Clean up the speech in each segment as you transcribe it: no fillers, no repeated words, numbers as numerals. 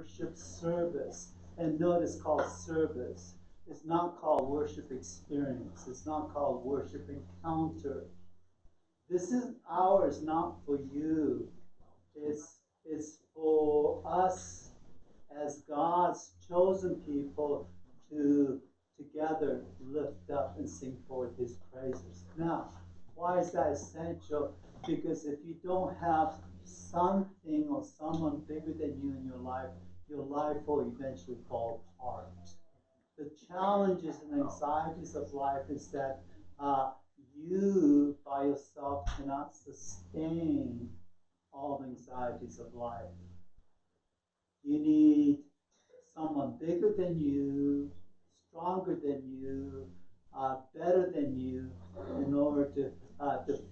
worship service. And notice called service. It's not called worship experience. It's not called worship encounter. This is ours, not for you. It's for us as God's chosen people to together lift up and sing forth his praises. Now, why is that essential? Because if you don't have something or someone bigger than you in your life will eventually fall apart. The challenges and anxieties of life is that you by yourself cannot sustain all the anxieties of life. You need someone bigger than you, stronger than you, better than you, in order to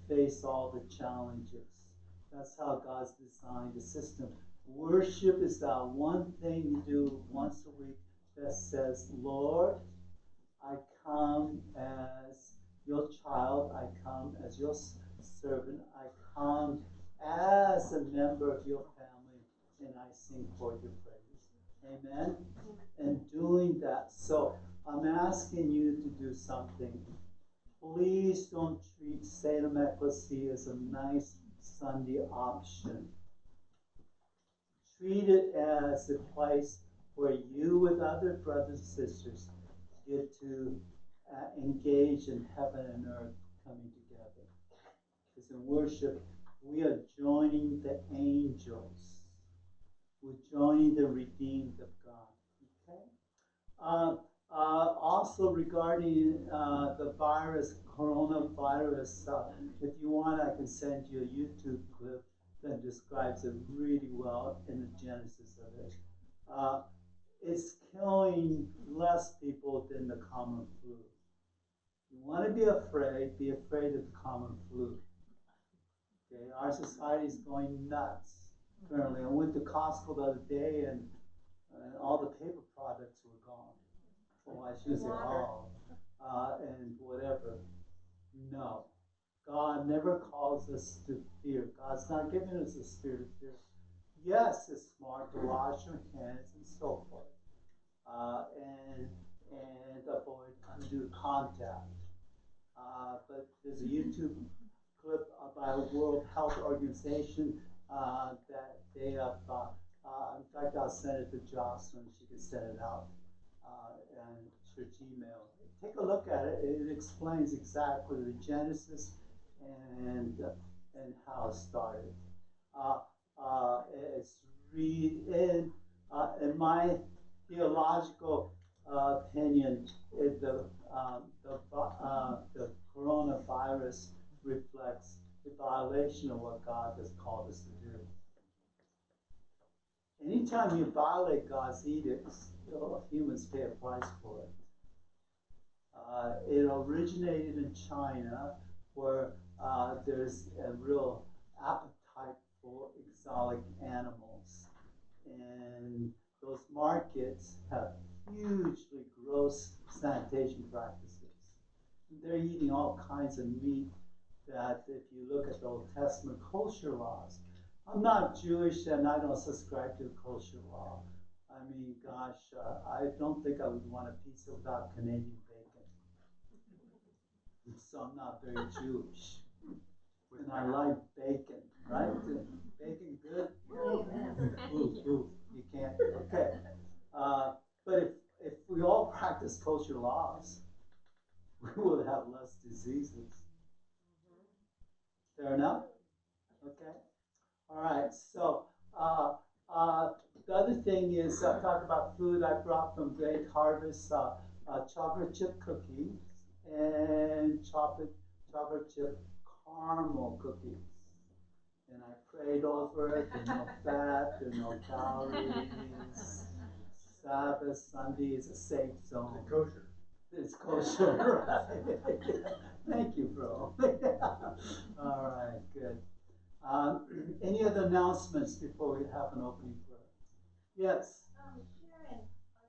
face all the challenges. That's how God's designed the system. Worship is that one thing you do once a week that says, Lord, I come as your child, I come as your servant, I come as a member of your family, and I sing forth your praise. Amen? And doing that. So I'm asking you to do something. Please don't treat Salem Ecclesia as a nice Sunday option. Treat it as a place where you with other brothers and sisters get to engage in heaven and earth coming together. Because in worship, we are joining the angels. We're joining the redeemed of God. Okay? Also regarding the virus, coronavirus, if you want, I can send you a YouTube clip that describes it really well in the genesis of it. It's killing less people than the common flu. You want to be afraid of the common flu. Okay, our society is going nuts currently. I went to Costco the other day and all the paper products were gone. Oh, I should say all, and whatever. No. God never calls us to fear. God's not giving us a spirit of fear. Yes, it's smart to wash your hands and so forth, and avoid undue contact. But there's a YouTube clip by World Health Organization that they have. In fact, I'll send it to Jocelyn. She can send it out and her Gmail. Take a look at it. It explains exactly the genesis and how it started. It's in my theological opinion, the coronavirus reflects the violation of what God has called us to do. Anytime you violate God's edicts, humans pay a price for it. It originated in China, where there's a real appetite for exotic animals. And those markets have hugely gross sanitation practices. They're eating all kinds of meat that, if you look at the Old Testament kosher laws, I'm not Jewish and I don't subscribe to the kosher law. I mean, gosh, I don't think I would want a pizza without Canadian bacon. So I'm not very Jewish. And I like bacon, right? Bacon good? Ooh, you can't. Okay. But if we all practice kosher laws, we would have less diseases. Fair enough? Okay. All right. So the other thing is, talk about food. I brought from Great Harvest chocolate chip cookies and chocolate chip caramel cookies. And I prayed over it. There's no fat, there's no calories. Sabbath, Sunday is a safe zone. It's kosher. It's kosher, right? Thank you, bro. All right, good. Any other announcements before we have an opening prayer? Yes. Sharon,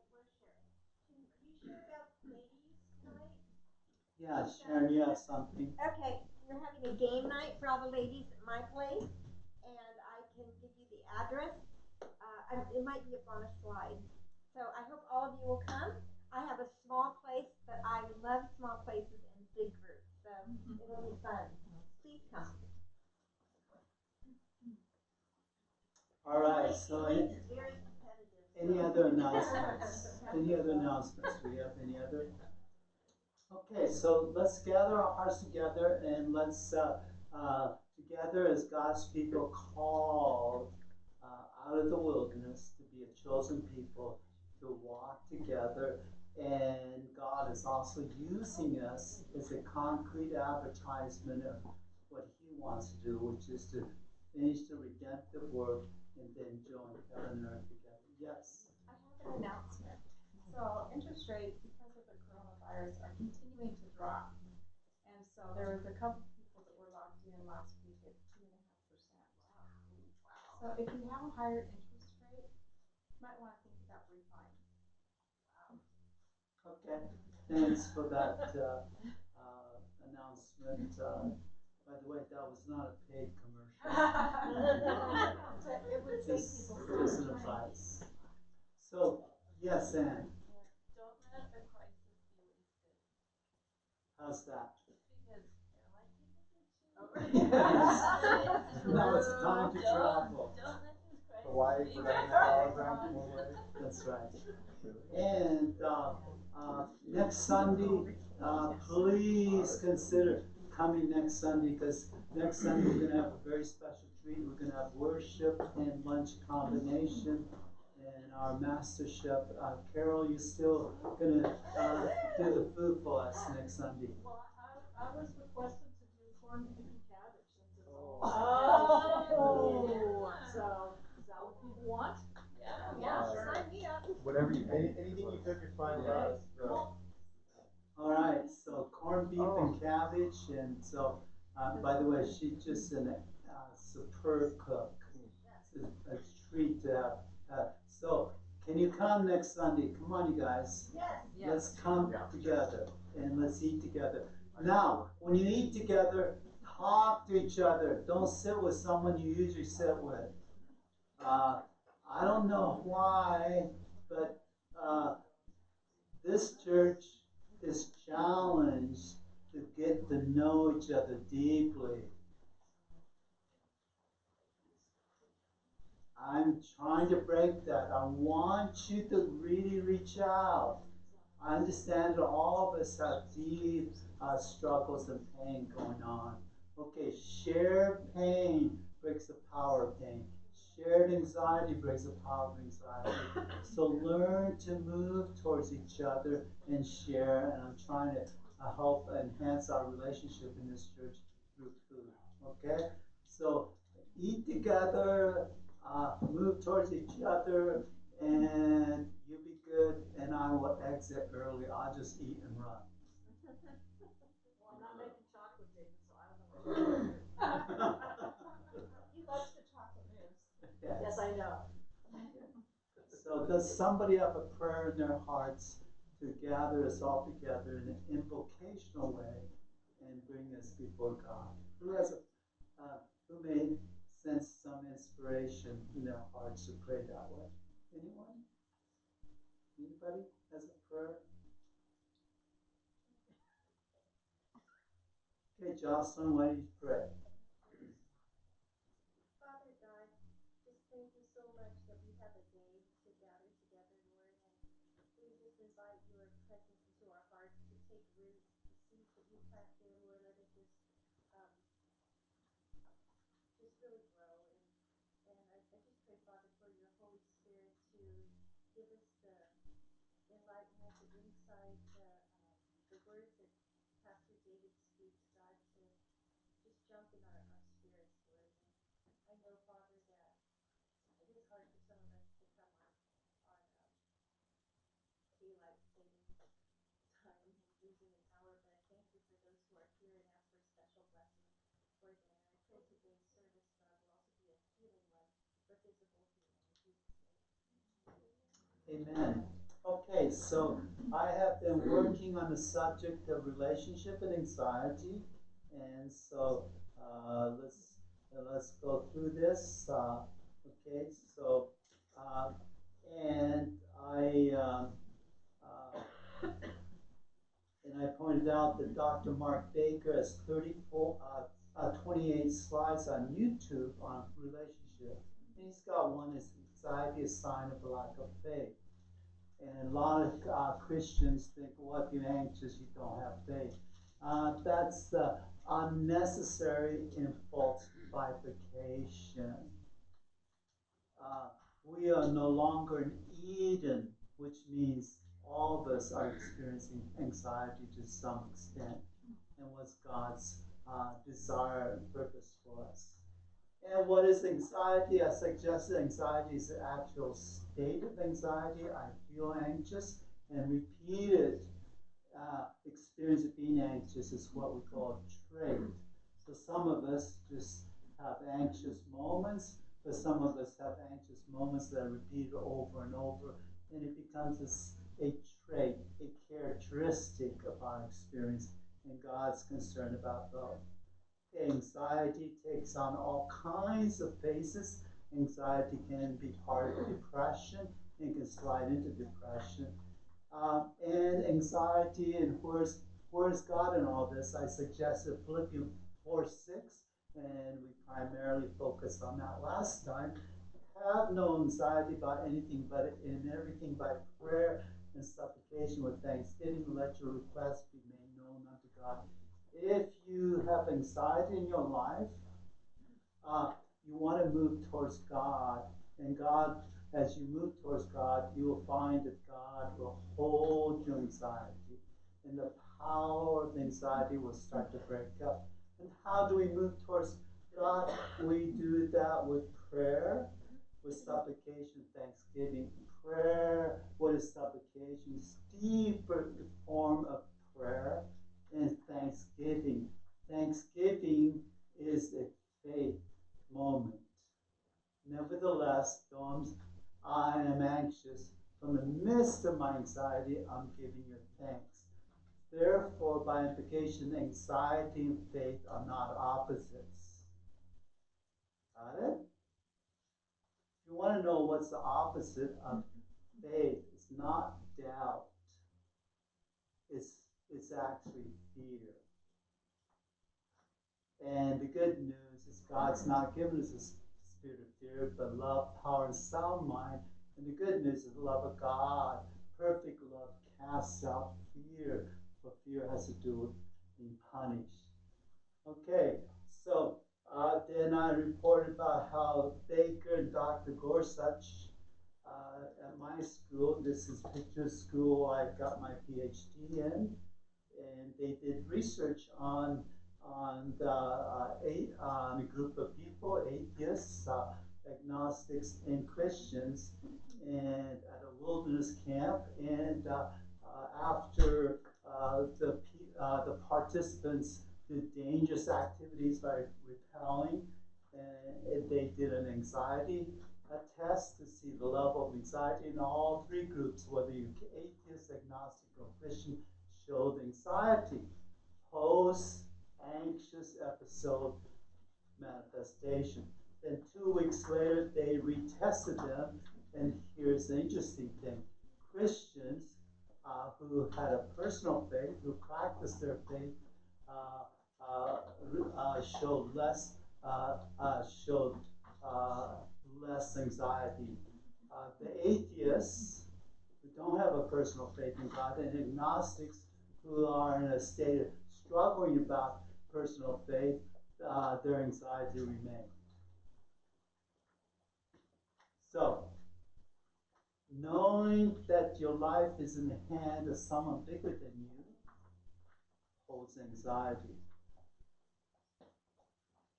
where's Sharon? Can you share about ladies' night? Yeah, Sharon, you have something. Okay, we're having a game night for all the ladies at my place, and I can give you the address. it might be up on a slide. So I hope all of you will come. I have a small place, but I love small places and big groups, so it'll be fun. Please come. All right, so Very competitive. any other announcements? Any other announcements? Do we have any other? Okay, so let's gather our hearts together and let's together as God's people called out of the wilderness to be a chosen people to walk together. And God is also using us as a concrete advertisement of what He wants to do, which is to finish the redemptive work and then join heaven and earth together. Yes. I have an announcement. So interest rates, because of the coronavirus, are continuing to drop. And so there was a couple people that were locked in last week at 2.5%. Wow. So if you have a higher interest rate, you might want to think about refining. Okay, thanks for that announcement. By the way, that was not a paid commercial. It would save people. Just an advice. So, yes, Anne. Don't let a crisis be wasted. How's that? Because airline tickets are cheap. Now it's time to travel. Don't let this crisis Hawaii be for wasted. $9 That's right. And next Sunday, please consider coming next Sunday, because next Sunday we're going to have a very special treat. We're going to have worship and lunch combination. And our master chef, Carol, you still going to do the food for us next Sunday? Well, I was requested to do corned beef and cabbage since it's all. Oh. So, is that what people want? Yeah, sure. sign me up. Whatever you, anything you cook is fine with us. All right, so corned beef and cabbage, and so, by the way, she's just a superb cook. It's a treat to have. So, can you come next Sunday? Come on, you guys. Yes. Let's come together and let's eat together. Now, when you eat together, talk to each other. Don't sit with someone you usually sit with. I don't know why, but this church is challenged to get to know each other deeply. I'm trying to break that. I want you to really reach out. I understand that all of us have deep struggles and pain going on. Okay, shared pain breaks the power of pain. Shared anxiety breaks the power of anxiety. So learn to move towards each other and share. And I'm trying to help enhance our relationship in this church through food. Okay? So eat together, move towards each other, and you be good, and I will exit early. I'll just eat and run. Well, I'm not making chocolate, David, so I don't know what you're doing. He loves the chocolate mousse. Yes, I know. So does somebody have a prayer in their hearts to gather us all together in an invocational way and bring us before God? Who has who may sense some inspiration in their hearts to pray that way? Anyone? Anybody has a prayer? Okay, Jocelyn, why don't you pray? Father God, just thank you so much that we have a day to gather together, Lord, and we just invite your presence into our hearts to take root. The seeds that you plant there, Lord, let it just really grow. And I just pray, Father, for your Holy Spirit to give us the enlightenment, the insight, the words that Pastor David speaks, God, to just jump in our spirits, Lord. And I know, Father, that it is hard for some of us to come on daylight savings time and using an hour, but I thank you for those who are here and ask for a special blessing for them. And I pray today's service, God, will also be a healing one for physical healing. In Jesus' name. Amen. Okay, so I have been working on the subject of relationship and anxiety, and so let's go through this. Okay, so Uh, and uh, and I pointed out that Dr. Mark Baker has 28 slides on YouTube on relationship. And he's got one is anxiety, a sign of a lack of faith. And a lot of Christians think, well, if you're anxious, you don't have faith. That's unnecessary and false bifurcation. Uh, we are no longer in Eden, which means all of us are experiencing anxiety to some extent. And what's God's desire and purpose for us? And what is anxiety? I suggested anxiety is the actual state of anxiety. I feel anxious, and repeated experience of being anxious is what we call a trait. So some of us just have anxious moments, but some of us have anxious moments that are repeated over and over, and it becomes a trait, a characteristic of our experience, and God's concerned about those. Anxiety takes on all kinds of faces. Anxiety can be part of depression and can slide into depression. And anxiety, and where's God in all this? I suggested Philippians 4:6, and we primarily focused on that last time. Have no anxiety about anything, but in everything by prayer and supplication with thanksgiving, let your requests be made known unto God. If you have anxiety in your life, you want to move towards God, and God, as you move towards God, you will find that God will hold your anxiety, and the power of anxiety will start to break up. And how do we move towards God? We do that with prayer, with supplication, thanksgiving. Prayer, what is supplication? It's deeper form of prayer, and thanksgiving. Thanksgiving is a faith moment. Nevertheless, though I am anxious, from the midst of my anxiety, I'm giving you thanks. Therefore, by implication, anxiety and faith are not opposites. Got it? If you want to know what's the opposite of faith, it's not doubt. It's actually fear. And the good news is God's not given us a spirit of fear, but love, power, and sound mind. And the good news is the love of God. Perfect love casts out fear, for fear has to do with being punished. Okay, so then I reported about how Baker and Dr. Gorsuch at my school, this is picture school I got my PhD in, and they did research on a group of people, atheists, agnostics, and Christians, and at a wilderness camp. And after the participants did dangerous activities like repelling, and they did an anxiety test to see the level of anxiety in all three groups, whether you're atheist, agnostic, or Christian, showed anxiety. Post-anxious episode manifestation. Then 2 weeks later, they retested them, and here's the interesting thing. Christians who had a personal faith, who practiced their faith, showed less anxiety. The atheists who don't have a personal faith in God, and agnostics who are in a state of struggling about personal faith, their anxiety remains. So, knowing that your life is in the hand of someone bigger than you holds anxiety.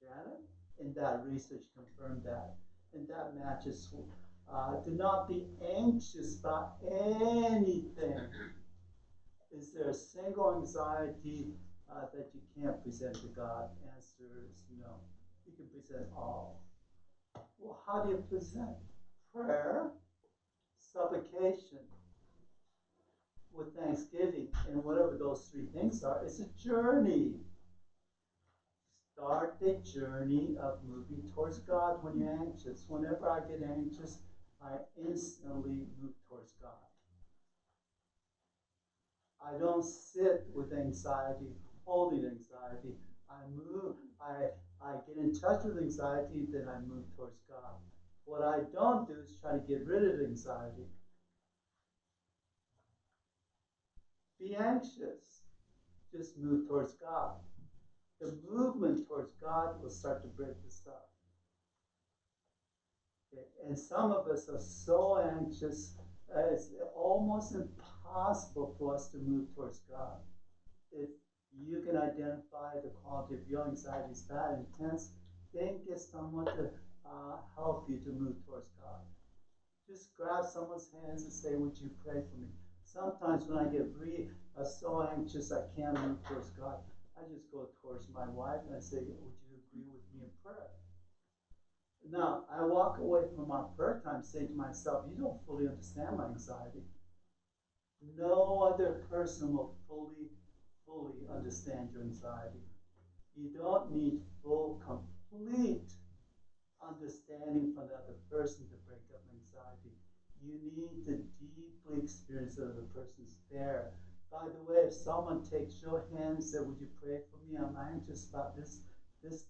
Got it? And that research confirmed that. And that matches. Do not be anxious about anything. Is there a single anxiety that you can't present to God? Answer is no. You can present all. Well, how do you present? Prayer, supplication, with thanksgiving, and whatever those three things are. It's a journey. Start the journey of moving towards God when you're anxious. Whenever I get anxious, I instantly move towards God. I don't sit with anxiety, holding anxiety. I move, I get in touch with anxiety, then I move towards God. What I don't do is try to get rid of anxiety. Be anxious. Just move towards God. The movement towards God will start to break this up. Okay? And some of us are so anxious, it's almost impossible for us to move towards God. If you can identify the quality of your anxiety is that intense, then get someone to help you to move towards God. Just grab someone's hands and say, would you pray for me? Sometimes when I get so anxious I can't move towards God, I just go towards my wife and I say, would you agree with me in prayer? Now, I walk away from our prayer time saying to myself, you don't fully understand my anxiety. No other person will fully understand your anxiety. You don't need full, complete understanding from the other person to break up anxiety. You need to deeply experience that other person's there. By the way, if someone takes your hand and says, would you pray for me? I'm anxious about this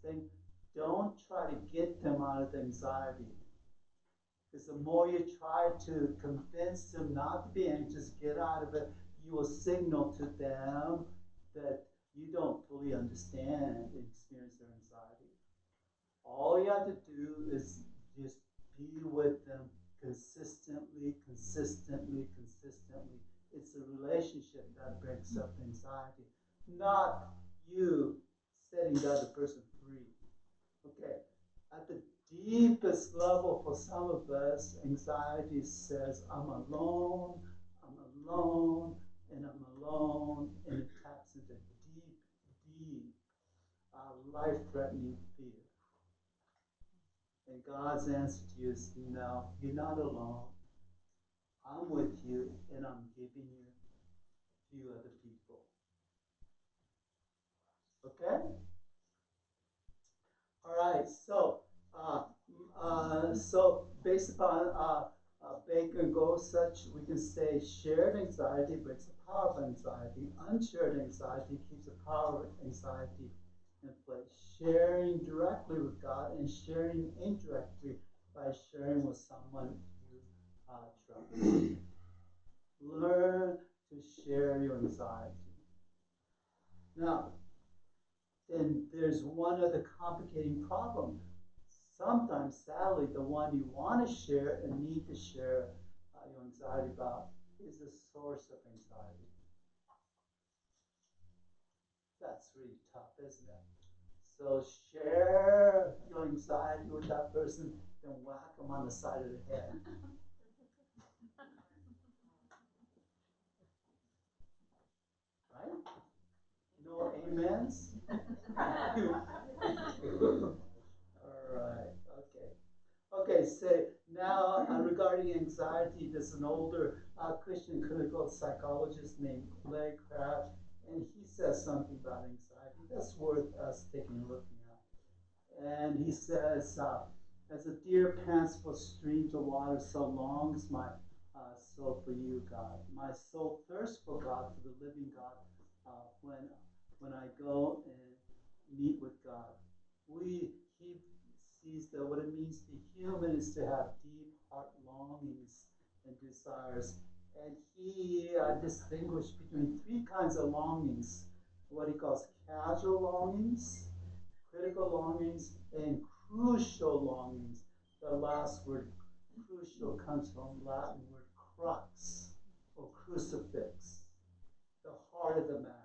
thing. Don't try to get them out of the anxiety. Because the more you try to convince them not to be anxious, get out of it, you will signal to them that you don't fully understand and experience their anxiety. All you have to do is just be with them consistently. It's a relationship that breaks up anxiety, not you setting the other person free. Okay. At the deepest level for some of us, anxiety says, I'm alone, and I'm alone, and it taps into deep, life-threatening fear. And God's answer to you is, no, you're not alone. I'm with you, and I'm giving you a few other people. Okay? All right, so based upon Baker and Gorsuch, we can say shared anxiety breaks the power of anxiety. Unshared anxiety keeps the power of anxiety in place. Sharing directly with God and sharing indirectly by sharing with someone you trust. Learn to share your anxiety. Now, then there's one other complicating problem. Sometimes, sadly, the one you want to share and need to share your anxiety about is the source of anxiety. That's really tough, isn't it? So share your anxiety with that person, then whack them on the side of the head. Right? No amens? All right, okay. Okay, so now regarding anxiety, there's an older Christian clinical psychologist named Larry Crabb, and he says something about anxiety that's worth us taking a look at. And he says, as a deer pants for streams of water, so longs my soul for you, God. My soul thirsts for God, for the living God, when I go and meet with God. He sees that what it means to be human is to have deep heart longings and desires. And he distinguished between three kinds of longings, what he calls casual longings, critical longings, and crucial longings. The last word, crucial, comes from the Latin word crux or crucifix, the heart of the matter.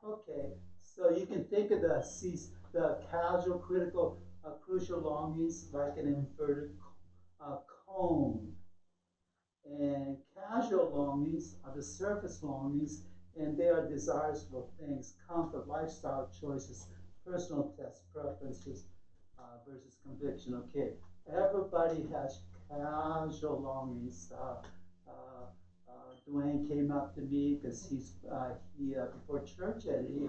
Okay, so you can think of the casual, critical, crucial longings like an inverted cone. And casual longings are the surface longings, and they are desires for things, comfort, lifestyle choices, personal tests, preferences versus conviction. Okay, everybody has casual longings. Dwayne came up to me because he before church and he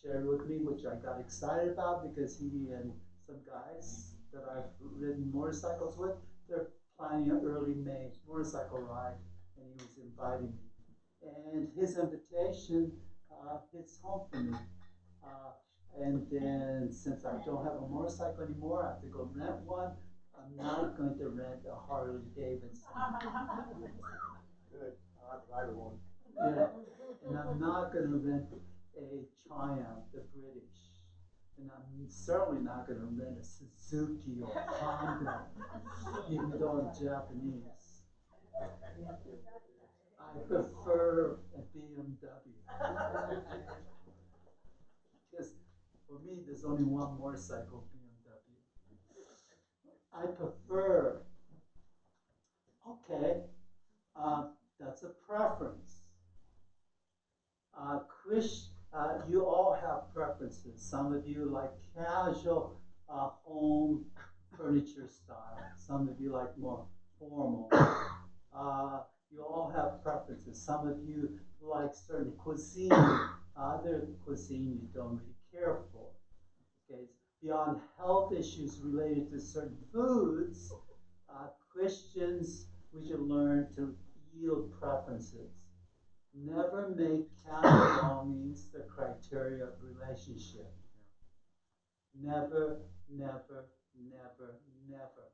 shared with me, which I got excited about because he and some guys that I've ridden motorcycles with, they're planning an early May motorcycle ride, and he was inviting me. And his invitation hits home for me. And then, since I don't have a motorcycle anymore, I have to go rent one. I'm not going to rent a Harley Davidson. Good, I'll have to ride with one. Yeah, and I'm not going to rent a Triumph, the British. And I'm certainly not going to rent a Suzuki or Honda, even though I'm Japanese. I prefer a BMW. Because for me, there's only one motorcycle, BMW. I prefer, okay, that's a preference. You all have preferences. Some of you like casual home furniture style. Some of you like more formal. You all have preferences. Some of you like certain cuisine. Other cuisine you don't really care for. Okay, beyond health issues related to certain foods, Christians, we should learn to yield preferences. Never make casual longings the criteria of relationship. Never, never, never, never.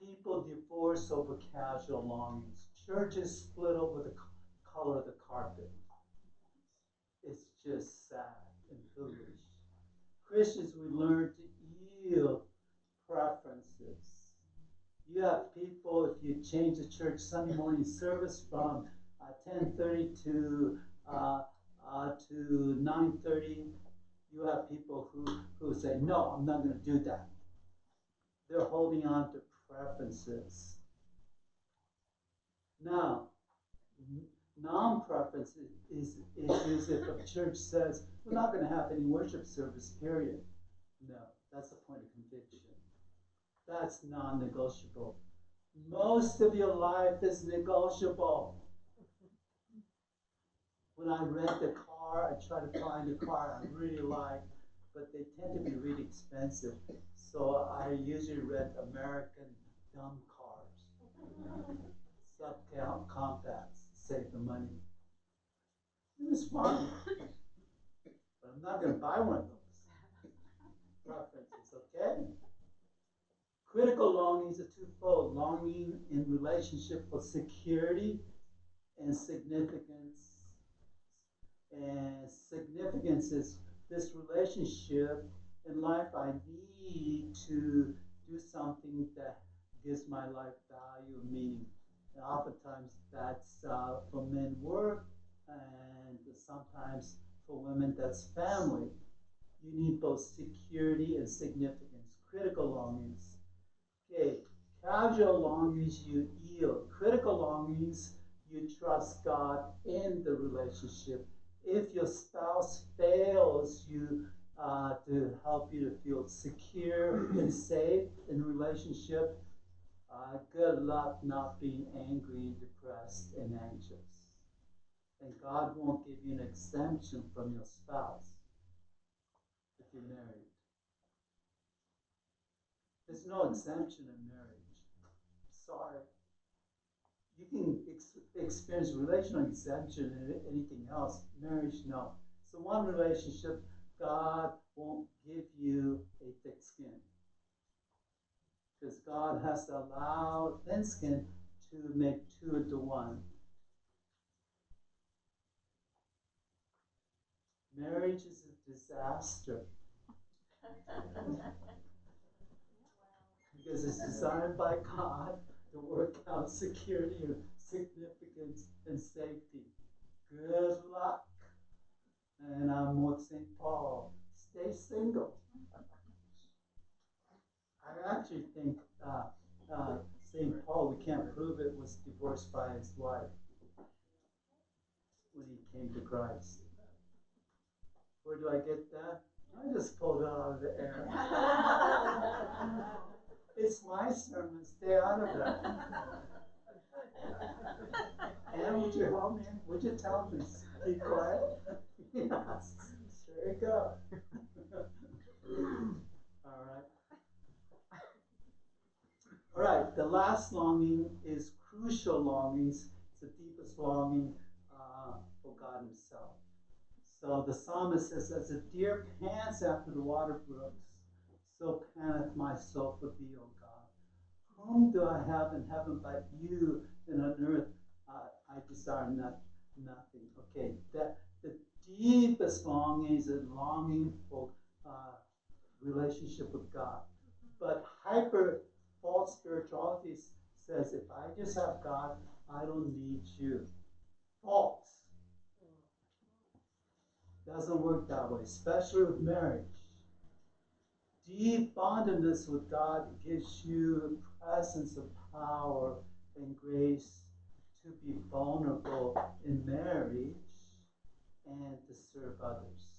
People divorce over casual longings. Churches split over the color of the carpet. It's just sad and foolish. Christians, we learn to yield preferences. You have people, if you change the church Sunday morning service from 10:30 to 9:30, you have people who say, no, I'm not going to do that. They're holding on to preferences. Now, non-preference is if a church says, we're not going to have any worship service, period. No, that's the point of conviction. That's non-negotiable. Most of your life is negotiable. When I rent a car, I try to find a car I really like, but they tend to be really expensive. So I usually rent American dumb cars, subcompacts, save the money. It was fun, but I'm not going to buy one of those. Preferences, okay? Critical longings are twofold: longing in relationship for security and significance. And significance is this relationship in life. I need to do something that gives my life value and meaning. And oftentimes that's for men, work, and sometimes for women, that's family. You need both security and significance. Critical longings. Okay, casual longings you yield. Critical longings you trust God in the relationship. If your spouse fails you to help you to feel secure and safe in relationship, good luck not being angry, depressed, and anxious. And God won't give you an exemption from your spouse if you're married. There's no exemption in marriage. Sorry. You can experience relational exemption in anything else. Marriage, no. So one relationship, God won't give you a thick skin. Because God has to allow thin skin to make two into one. Marriage is a disaster. Because it's designed by God to work out security and significance and safety. Good luck. And I'm with St. Paul. Stay single. I actually think St. Paul, we can't prove it, was divorced by his wife when he came to Christ. Where do I get that? I just pulled it out of the air. It's my sermon. Stay out of that. Anne, would you help me? Would you tell me? Be quiet. Yes. There you go. All right. All right, the last longing is crucial longings. It's the deepest longing for God Himself. So the psalmist says, as a deer pants after the water brooks, so panteth my soul for thee, O God. Whom do I have in heaven but you, and on earth I desire nothing. Okay, that the deepest longing is a longing for relationship with God. But hyper false spirituality says, if I just have God, I don't need you. False. Doesn't work that way, especially with marriage. Deep bondedness with God gives you a presence of power and grace to be vulnerable in marriage and to serve others.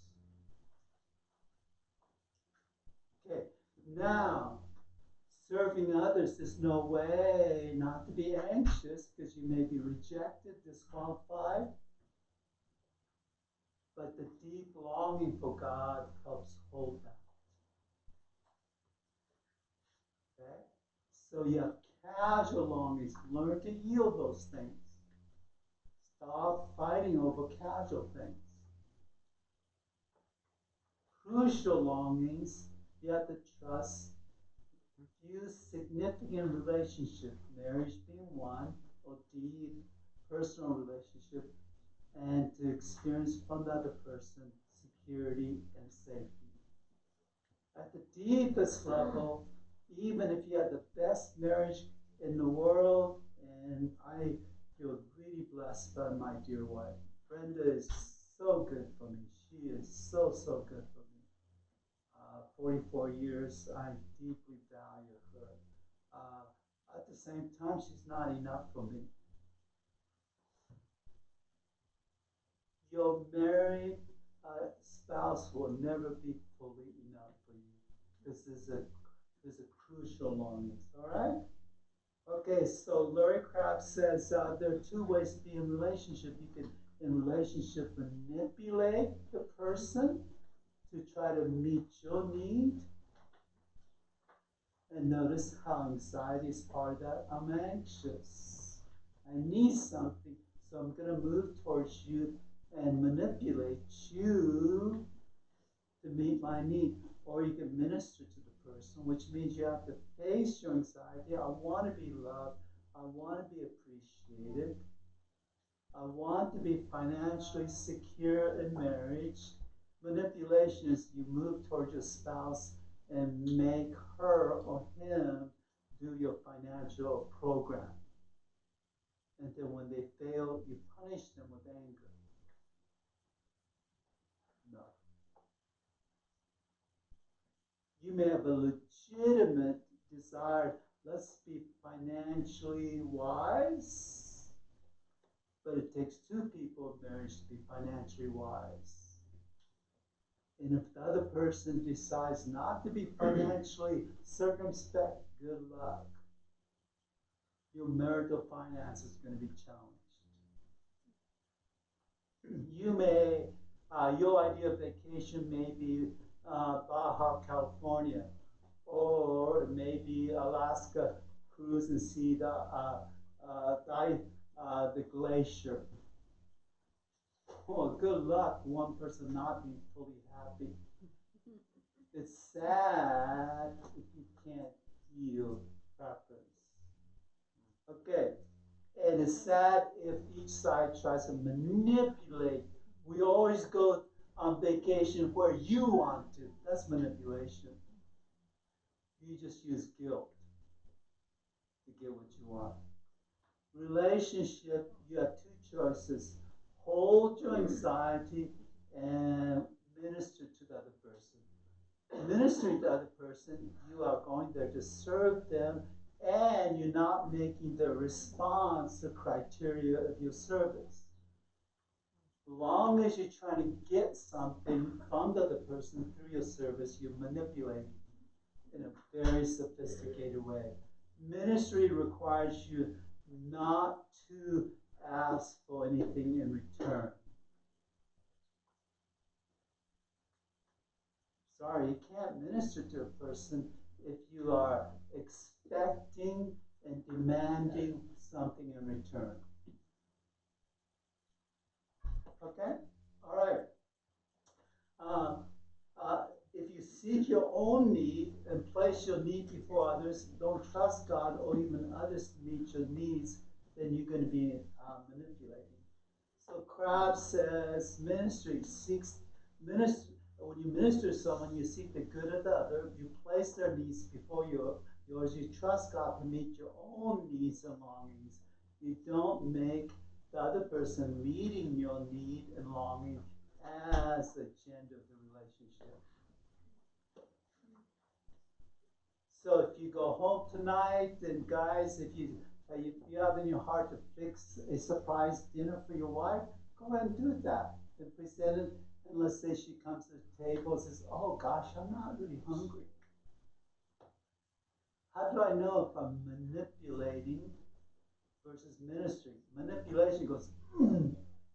Okay, now, serving others is no way not to be anxious because you may be rejected, disqualified. But the deep longing for God helps hold that. Okay? So you have casual longings. Learn to yield those things. Stop fighting over casual things. Crucial longings, you have to trust. Use significant relationship, marriage being one, or deep personal relationship, and to experience from the other person security and safety. At the deepest level, even if you had the best marriage in the world, and I feel really blessed by my dear wife. Brenda is so good for me. She is so, so good for me. 44 years, I deeply value her. At the same time, she's not enough for me. Your married spouse will never be fully enough for you. This is a crucial longing. All right. Okay. So Larry Crabb says there are two ways to be in relationship. You can, in relationship, manipulate the person to try to meet your need. And notice how anxiety is part of that. I'm anxious. I need something, so I'm going to move towards you and manipulate you to meet my need. Or you can minister to the person, which means you have to face your anxiety. I want to be loved. I want to be appreciated. I want to be financially secure in marriage. Manipulation is you move towards your spouse and make her or him do your financial program. And then when they fail, you punish them with anger. No. You may have a legitimate desire, let's be financially wise, but it takes two people in marriage to be financially wise. And if the other person decides not to be financially circumspect, good luck. Your marital finance is going to be challenged. You may, your idea of vacation may be Baja California, or maybe Alaska, cruise and see the glacier. Oh, good luck, one person not being fully happy. It's sad if you can't yield preference. Okay, and it's sad if each side tries to manipulate. We always go on vacation where you want to. That's manipulation. You just use guilt to get what you want. Relationship, you have two choices. Hold your anxiety and minister to the other person. Ministering to the other person, you are going there to serve them, and you're not making the response the criteria of your service. As long as you're trying to get something from the other person through your service, you manipulate in a very sophisticated way. Ministry requires you not to ask for anything in return. Sorry, you can't minister to a person if you are expecting expecting and demanding something in return. Okay? All right. Uh, if you seek your own need and place your need before others, don't trust God or even others to meet your needs, then you're going to be manipulating. So Crabbe says ministry seeks ministry. When you minister to someone, you seek the good of the other. You place their needs before yours. You trust God to meet your own needs and longings. You don't make the other person meeting your need and longing as the agenda of the relationship. So if you go home tonight, and guys, if you have in your heart to fix a surprise dinner for your wife, go ahead and do that and present it. And let's say she comes to the table and says, "Oh gosh, I'm not really hungry." How do I know if I'm manipulating versus ministering? Manipulation goes,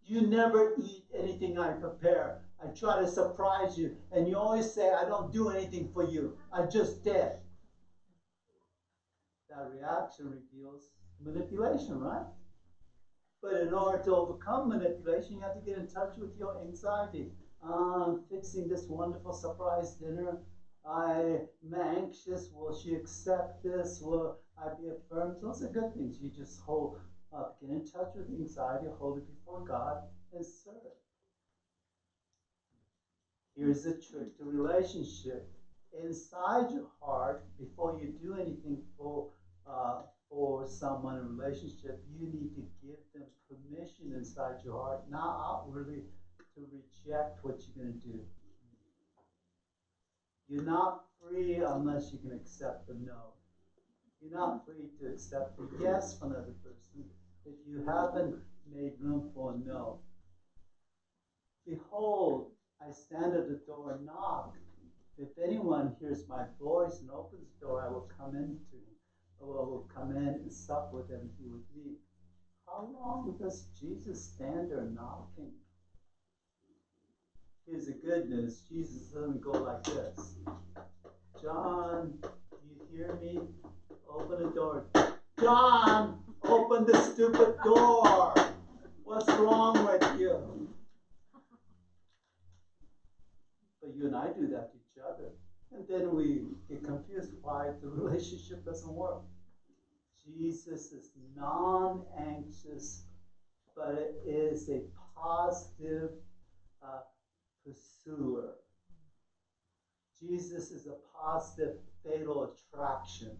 "You never eat anything I prepare. I try to surprise you, and you always say I don't do anything for you. I just did." That reaction reveals manipulation, right? But in order to overcome manipulation, you have to get in touch with your anxiety. I'm fixing this wonderful surprise dinner. I'm anxious. Will she accept this? Will I be affirmed? Those are good things. You just get in touch with anxiety, hold it before God, and serve. Here's the trick to relationship. Inside your heart, before you do anything for someone in a relationship, you need to give them permission inside your heart, not outwardly, to reject what you're going to do. You're not free unless you can accept the no. You're not free to accept the yes from another person if you haven't made room for a no. Behold, I stand at the door and knock. If anyone hears my voice and opens the door, I will come into him. I will come in and sup with him and he with me. How long does Jesus stand there knocking? Here's the good news. Jesus doesn't go like this. "John, do you hear me? Open the door." "John, open the stupid door. What's wrong with you?" But you and I do that to each other. And then we get confused why the relationship doesn't work. Jesus is non-anxious, but it is a positive uh, pursuer. Jesus is a positive fatal attraction.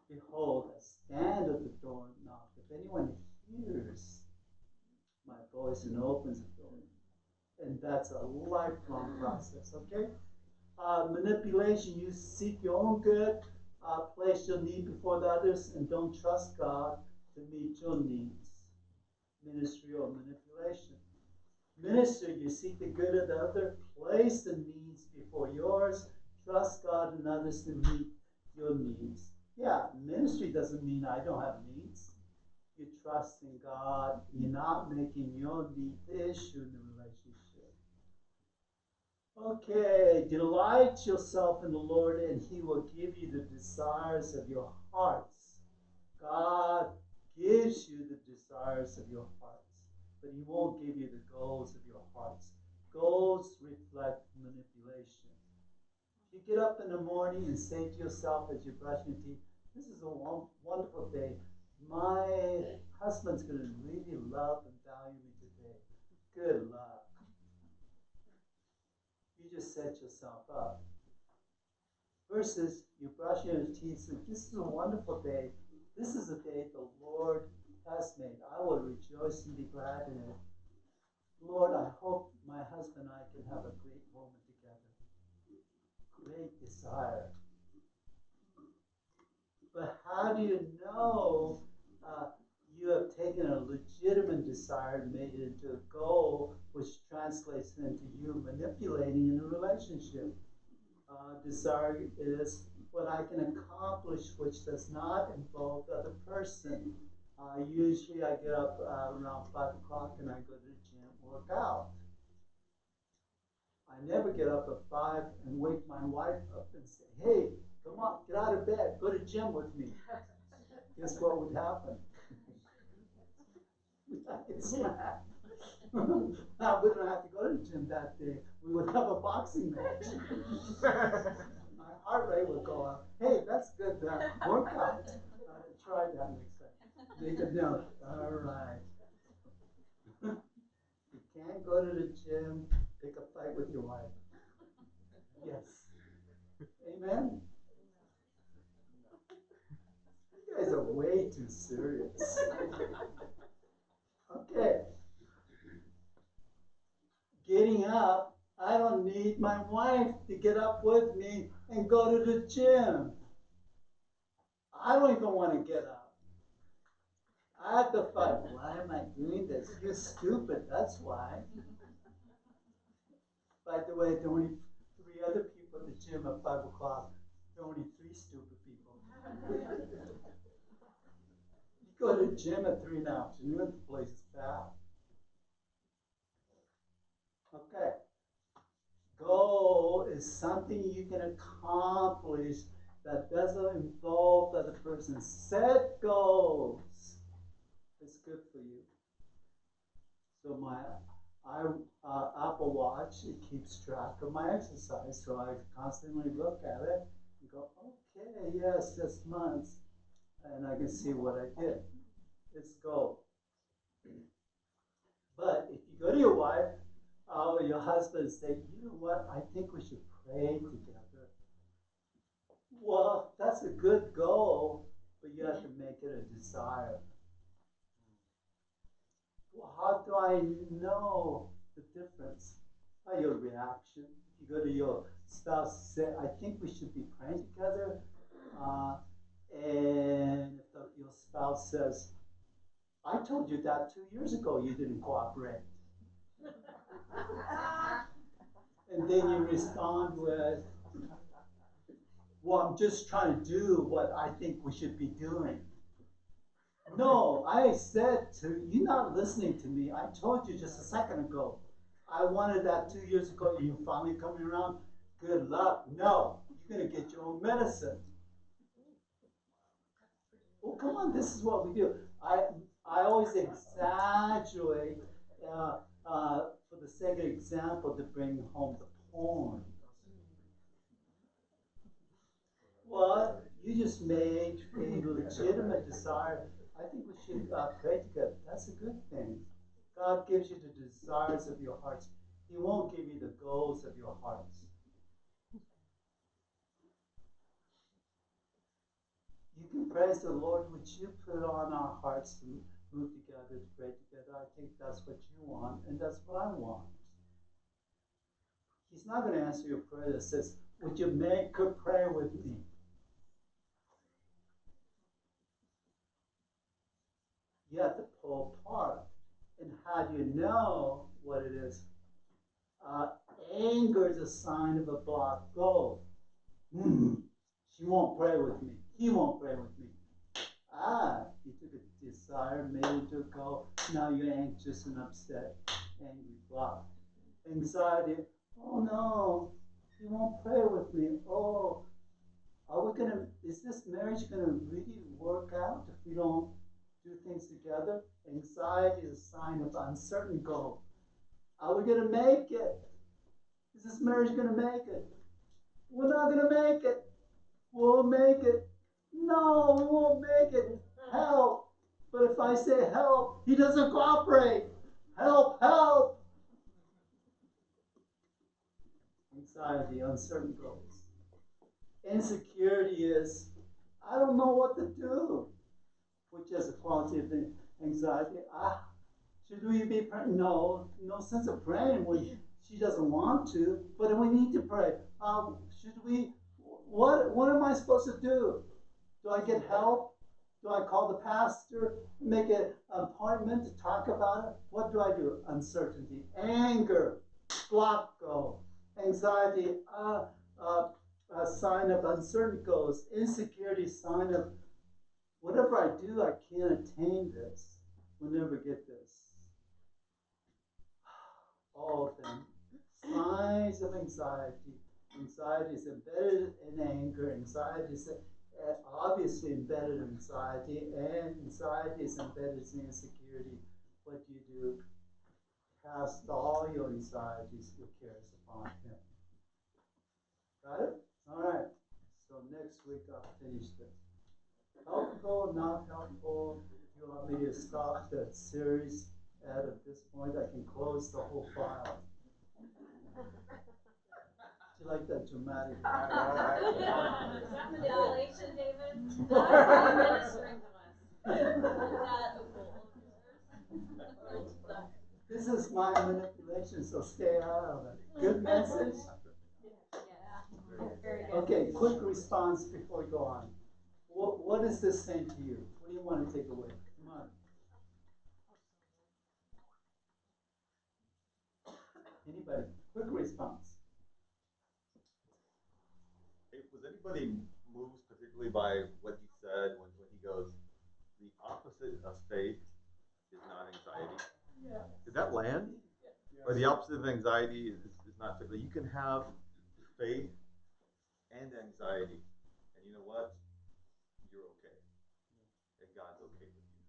"Behold, I stand at the door and knock. If anyone hears my voice and opens the door," and that's a lifelong process, okay? Manipulation, you seek your own good, place your need before the others, and don't trust God to meet your needs. Ministry or manipulation. Ministry, you seek the good of the other, place the needs before yours, trust God and others to meet your needs. Yeah, ministry doesn't mean I don't have needs. You trust in God, you're not making your need the issue in the relationship. Okay, delight yourself in the Lord, and He will give you the desires of your hearts. God gives you the desires of your hearts, but He won't give you the goals of your hearts. Goals reflect manipulation. If you get up in the morning and say to yourself as you're brushing your teeth, "This is a wonderful day. My husband's going to really love and value me today. Good luck." You just set yourself up. Versus you brush your teeth and "This is a wonderful day. This is a day the Lord has made. I will rejoice and be glad in it. Lord, I hope my husband and I can have a great moment together." Great desire. But how do you know you have taken a legitimate desire and made it into a goal, which translates into you manipulating in a relationship? Desire is what I can accomplish, which does not involve the other person. Usually I get up around 5 o'clock and I go to the gym, work out. I never get up at 5 and wake my wife up and say, hey, come on, get out of bed, go to gym with me. Guess what would happen? I get smacked. Now, we don't have to go to the gym that day. We would have a boxing match. My heart rate would go up. Hey, that's good workout. Try that next time. Make a note. All right. You can't go to the gym, pick a fight with your wife. Yes. Amen? You guys are way too serious. Okay. Getting up, I don't need my wife to get up with me and go to the gym. I don't even want to get up. I have to fight. Why am I doing this? You're stupid, that's why. By the way, there are only 3 other people at the gym at 5 o'clock. There are only 3 stupid people. You go to the gym at 3 in the afternoon, the place is packed. Okay. Goal is something you can accomplish that doesn't involve the other person. Set goals. It's good for you. So my Apple Watch, it keeps track of my exercise, so I constantly look at it and go, okay, yes, this month, and I can see what I did. It's goal. But if you go to your wife or your husband and say, you know what, I think we should pray together. Well, that's a good goal, but you have to make it a desire. Well, how do I know the difference? By your reaction. If you go to your spouse, say, I think we should be praying together. And if your spouse says, I told you that 2 years ago, you didn't cooperate. And then you respond with, well, I'm just trying to do what I think we should be doing. No, I said to you, not listening to me. I told you just a second ago. I wanted that 2 years ago. You finally coming around. Good luck. No, you're going to get your own medicine. Oh, come on. This is what we do. I always exaggerate for the sake of example to bring home the point. Well, you just made a legitimate desire. I think we should pray together. That's a good thing. God gives you the desires of your hearts. He won't give you the goals of your hearts. You can praise the Lord. Would you put on our hearts to move together, to pray together? I think that's what you want, and that's what I want. He's not going to answer your prayer that says, would you make a prayer with me? You have to pull apart. And how do you know what it is? Anger is a sign of a blocked goal. She won't pray with me. He won't pray with me. You took a desire, made it into a goal. Now you're anxious and upset, angry, blocked. Anxiety. Oh no, he won't pray with me. Oh, is this marriage gonna really work out if we don't do things together? Anxiety is a sign of uncertain goal. Are we gonna make it? Is this marriage gonna make it? We're not gonna make it. We'll make it. No, we won't make it. Help. But if I say help, he doesn't cooperate. Help, help. Anxiety, uncertain goals. Insecurity is, I don't know what to do, which is a quality of the anxiety. Should we be praying? No, no sense of praying when she doesn't want to, but we need to pray. Should we, what am I supposed to do? Do I get help? Do I call the pastor, make an appointment to talk about it? What do I do? Uncertainty, anger, block goal, anxiety, a sign of uncertain goals, insecurity, sign of whatever I do, I can't attain this. We'll never get this. All of them Signs of anxiety. Anxiety is embedded in anger. Anxiety is obviously embedded in anxiety, and anxiety is embedded in insecurity. What do you do? Cast all your anxieties, your cares upon Him. Got it? All right. So next week I'll finish this. Helpful, not helpful. You want me to stop the series at this point? I can close the whole file. Do you like that dramatic? Is that manipulation, David? That's what you're ministering to us. This is my manipulation, so stay out of it. Good message. Yeah. Very good. Okay, quick response before we go on. What is this saying to you? What do you want to take away? Come on. Anybody? Quick response. Hey, was anybody moved particularly by what he said when he goes, the opposite of faith is not anxiety? Yeah. Did that land? Yeah. Or the opposite of anxiety is not faith. You can have faith and anxiety, and you know what? You're okay, and God's okay with you.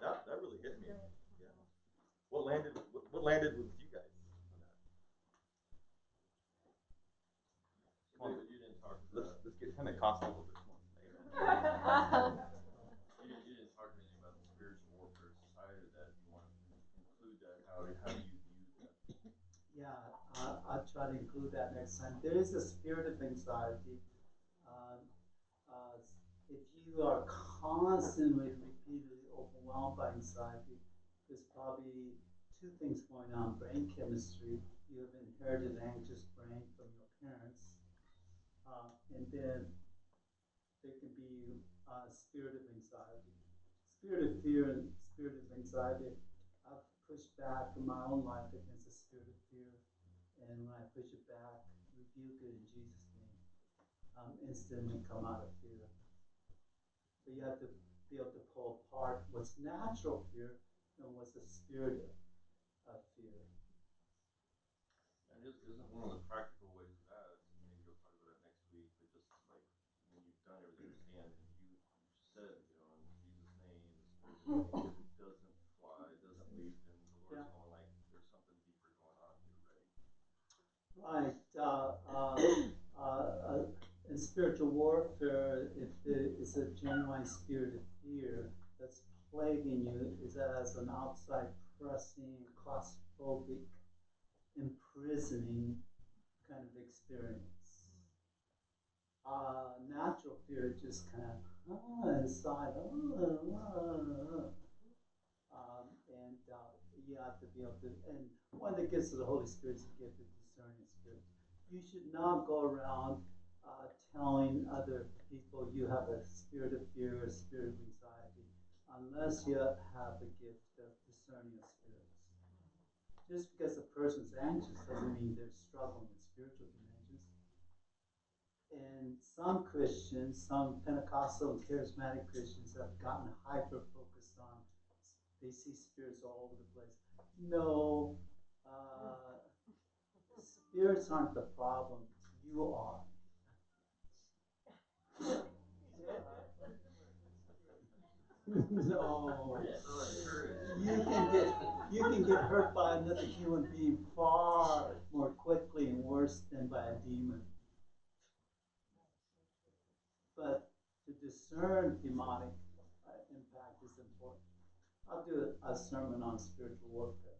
That really hit me. Yeah. What landed with you guys on that? Come on, You didn't talk to let's get Pentecostal with this one. you didn't talk anything about the spiritual warfare side of that. You want to include that? How do you view that? Yeah, I'll try to include that next time. There is a spirit of anxiety. Um, uh, if you are constantly, repeatedly overwhelmed by anxiety, there's probably two things going on. Brain chemistry. You have inherited anxious brain from your parents. And then there can be a spirit of anxiety. Spirit of fear and spirit of anxiety. I've pushed back in my own life against the spirit of fear. And when I push it back, rebuke it in Jesus' name, instantly come out of fear. But you have to be able to pull apart what's natural fear and what's the spirit of fear. And isn't one of the practical ways of that? Maybe you'll talk about that next week. But just like when you've done everything you can, and you said, in Jesus' name, the spirit doesn't fly, doesn't leap, and the Lord's going like, there's something deeper going on here, right? Right. In spiritual warfare, if there is a genuine spirit of fear that's plaguing you, is as an outside pressing, claustrophobic, imprisoning kind of experience. Natural fear just kind of inside, and you have to be able to. And one of the gifts of the Holy Spirit is the gift of discerning spirits. You should not go around telling other people you have a spirit of fear, a spirit of anxiety, unless you have the gift of discerning of spirits. Just because a person's anxious doesn't mean they're struggling with spiritual dimensions. And some Christians, some Pentecostal and charismatic Christians have gotten hyper focused on, they see spirits all over the place. No, spirits aren't the problem, you are. No, you can get hurt by another human being far more quickly and worse than by a demon. But to discern demonic impact is important. I'll do a sermon on spiritual warfare.